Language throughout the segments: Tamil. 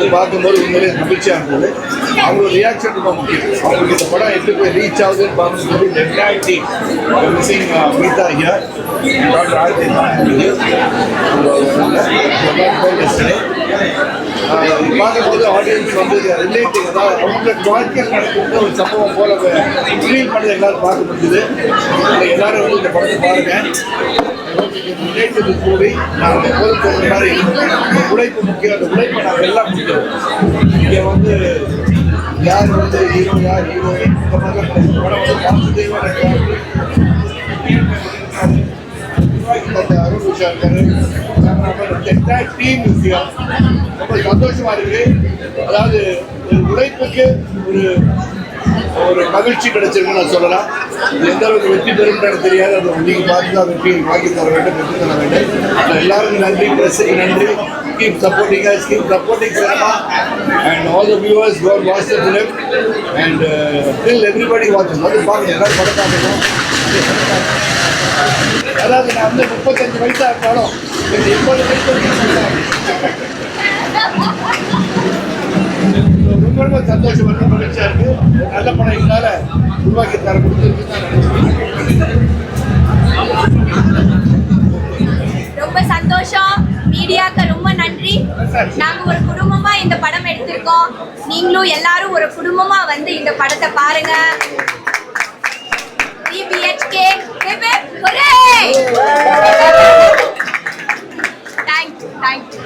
வந்து பார்க்கும்போது உண்மையிலே மகிழ்ச்சியாக இருந்தது. அவங்களோட ரியாக்ஷன் ரொம்ப முக்கியம். அவங்களுக்கு இந்த படம் எப்படி போய் ரீச் ஆகுதுன்னு பார்க்கும்போது இந்த என்டையர் டீம் மிஸ்ஸிங் கீதா ஐயா, டாக்டர் ஆர்த்தி பார்க்கும்போது ஆடியன்ஸ் வந்து ரிலேட்டிவ், அதாவது அவங்களுக்கு வாழ்க்கையில் நடக்கின்ற ஒரு சம்பவம் போல ஃபீல் பண்ணி எல்லாரும் பார்க்க முடியுது. எல்லாரும் வந்து இந்த படத்தை பாருங்கள். ரிலேட்டிவ் கூடி நாங்கள் எப்போதும் சொல்கிற மாதிரி உழைப்பு முக்கியம். அந்த உழைப்பை நாங்கள் எல்லாம் முடிக்கிறோம். இங்கே வந்து யார் வந்து ஹீரோ, யார் ஹீரோயின், இந்த மாதிரி படம் வந்து வாசுதேவன் அருண் விஷா இருக்காரு, டீம் விஷயம் ரொம்ப சந்தோஷமாக இருக்குது. அதாவது உழைப்புக்கு ஒரு மகிழ்ச்சி கிடைச்சிருக்குன்னு நான் சொல்லலாம். எந்த அளவுக்கு வெற்றி பெறும்னு தெரியாது. அது நீங்கள் பார்த்து தான் வெற்றி வாங்கி தர வேண்டும், வெற்றி தர வேண்டும். எல்லாருக்கும் நன்றி, ப்ரெஸ்ஸுக்கு நன்றி. Keep supporting us, keep supporting cinema, and all the viewers go and watch the film, and till everybody watches. அது பாருங்க, எல்லாரும் படம் பார்க்கணும். அதாவது நான் வந்து 35 வயசாக இருந்தாலும் 80 வயசு ரொம்ப சந்தோஷம் வந்து மகிழ்ச்சியாக இருக்குது. நல்ல படம் எங்களால் உருவாக்கி தர கொடுத்துருக்கு. ரொம்ப சந்தோஷம். மீடியாவுக்கு ரொம்ப நன்றி. நாங்கள் ஒரு குடும்பமாக இந்த படம் எடுத்திருக்கோம். நீங்களும் எல்லாரும் ஒரு குடும்பமாக வந்து இந்த படத்தை பாருங்க. 3 BHK. தேங்க்யூ.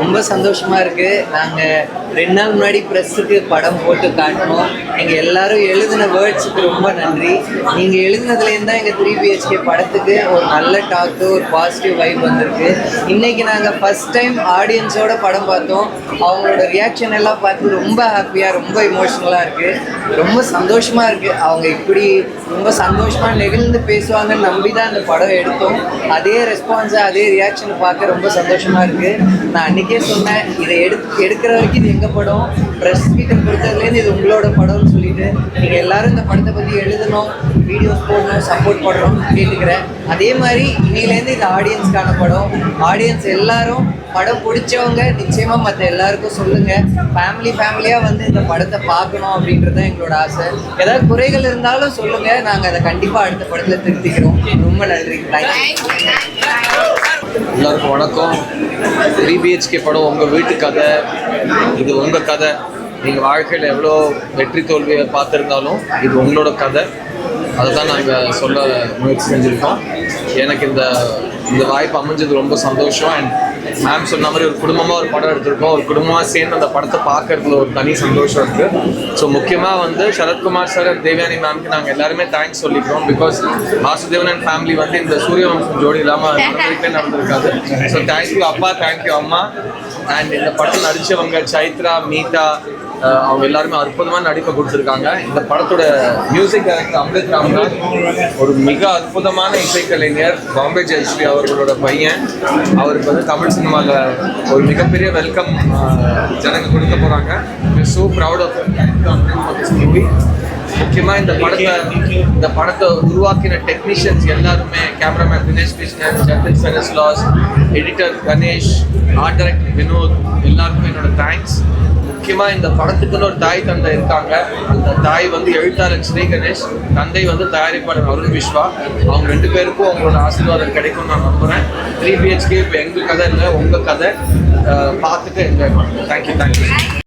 ரொம்ப சந்தோஷமாக இருக்குது. நாங்கள் 2 நாள் முன்னாடி ப்ரெஸ்ஸுக்கு படம் போட்டு காட்டினோம். நீங்கள் எல்லோரும் எழுதின வேர்ட்ஸுக்கு ரொம்ப நன்றி. நீங்கள் எழுதினதுலேருந்து தான் எங்கள் 3 BHK படத்துக்கு ஒரு நல்ல டாக்கு, ஒரு பாசிட்டிவ் வைப் வந்திருக்கு. இன்றைக்கி நாங்கள் ஃபஸ்ட் டைம் ஆடியன்ஸோட படம் பார்த்தோம். அவங்களோட ரியாக்ஷன் எல்லாம் பார்த்து ரொம்ப ஹாப்பியாக, ரொம்ப இமோஷ்னலாக இருக்குது. ரொம்ப சந்தோஷமாக இருக்குது. அவங்க இப்படி ரொம்ப சந்தோஷமாக நெகிழ்ந்து பேசுவாங்கன்னு நம்பி தான் அந்த படம் எடுத்தோம். அதே ரெஸ்பான்ஸை, அதே ரியாக்ஷனை பார்க்க ரொம்ப சந்தோஷமாக இருக்குது. நான் அன்றைக்கே சொன்னேன், இதை எடுக்கிற வரைக்கும் இது எங்கள் படம், ப்ரெஸ் கிட்ட கொடுத்ததுலேருந்து இது உங்களோட படம்னு சொல்லிட்டு நீங்கள் எல்லோரும் இந்த படத்தை பற்றி எழுதணும், வீடியோஸ் போடணும், சப்போர்ட் பண்ணுறோம்னு கேட்டுக்கிறேன். அதே மாதிரி இன்னிலேருந்து இது ஆடியன்ஸ்க்கான படம். ஆடியன்ஸ் எல்லாரும் படம் பிடிச்சவங்க நிச்சயமாக மற்ற எல்லாருக்கும் சொல்லுங்கள். ஃபேமிலியாக வந்து இந்த படத்தை பார்க்கணும் அப்படின்றது தான் எங்களோட ஆசை. ஏதாவது குறைகள் இருந்தாலும் சொல்லுங்கள், நாங்கள் அதை கண்டிப்பாக அடுத்த படத்தில் திருத்திக்கிறோம். ரொம்ப நன்றி. எல்லாருக்கும் வணக்கம். 3 BHK படம் உங்கள் வீட்டு கதை, இது உங்கள் கதை. நீங்கள் வாழ்க்கையில் எவ்வளோ வெற்றி தோல்வியை பார்த்துருந்தாலும் இது உங்களோட கதை. அதை தான் நாங்கள் சொல்ல முயற்சி செஞ்சுருக்கோம். எனக்கு இந்த வாய்ப்பு அமைஞ்சது ரொம்ப சந்தோஷம். அண்ட் மேம் சொன்ன மாதிரி ஒரு குடும்பமாக ஒரு படம் எடுத்திருக்கோம். ஒரு குடும்பமாக சேர்ந்து அந்த படத்தை பார்க்கறதுல ஒரு தனி சந்தோஷம் இருக்குது. ஸோ முக்கியமாக வந்து சரத்குமார் சார், தேவயானி மேம்க்கு நாங்கள் எல்லாருமே தேங்க்ஸ் சொல்லிக்கிறோம். பிகாஸ் வாசுதேவன் அண்ட் ஃபேமிலி வந்து இந்த சூரியவம்சம் ஜோடி இல்லாமல் நடந்திருக்காது. ஸோ தேங்க்யூ அப்பா, தேங்க்யூ அம்மா. அண்ட் இந்த படத்தில் நடித்தவங்க சைத்ரா, மீதா, அவங்க எல்லாருமே அற்புதமான நடிப்பை கொடுத்துருக்காங்க. இந்த படத்தோட மியூசிக் டைரக்டர் அமிர்த் ராம்நாத் ஒரு மிக அற்புதமான இசைக்கலைஞர், பாம்பே ஜெயஸ்ரீ அவர்களோட பையன். அவருக்கு வந்து தமிழ் சினிமாவில் ஒரு மிகப்பெரிய வெல்கம் ஜனங்க கொடுக்க போகிறாங்க. So proud of this movie. முக்கியமாக இந்த படத்தை உருவாக்கின டெக்னீஷியன்ஸ் எல்லாருமே, கேமராமேன் தினேஷ் கிருஷ்ணன், ஜத்தின் ஃபெனஸ்லாஸ், editor Ganesh, art director Vinod, எல்லாருக்குமே என்னோட தேங்க்ஸ். முக்கியமாக இந்த படத்துக்குன்னு ஒரு தாய் தந்தை இருக்காங்க. அந்த தாய் வந்து எழுத்தாளர் ஸ்ரீ கணேஷ், தந்தை வந்து தயாரிப்பாளர் அருண் விஸ்வா. அவங்க 2 பேருக்கும் அவங்களோட ஆசீர்வாதம் கிடைக்கும்னு நான் நம்புகிறேன். 3 BHK இப்போ எங்கள் கதை இல்லை, உங்கள் கதை. பார்த்துட்டு என்ஜாய் பண்ணுங்க. தேங்க்யூ.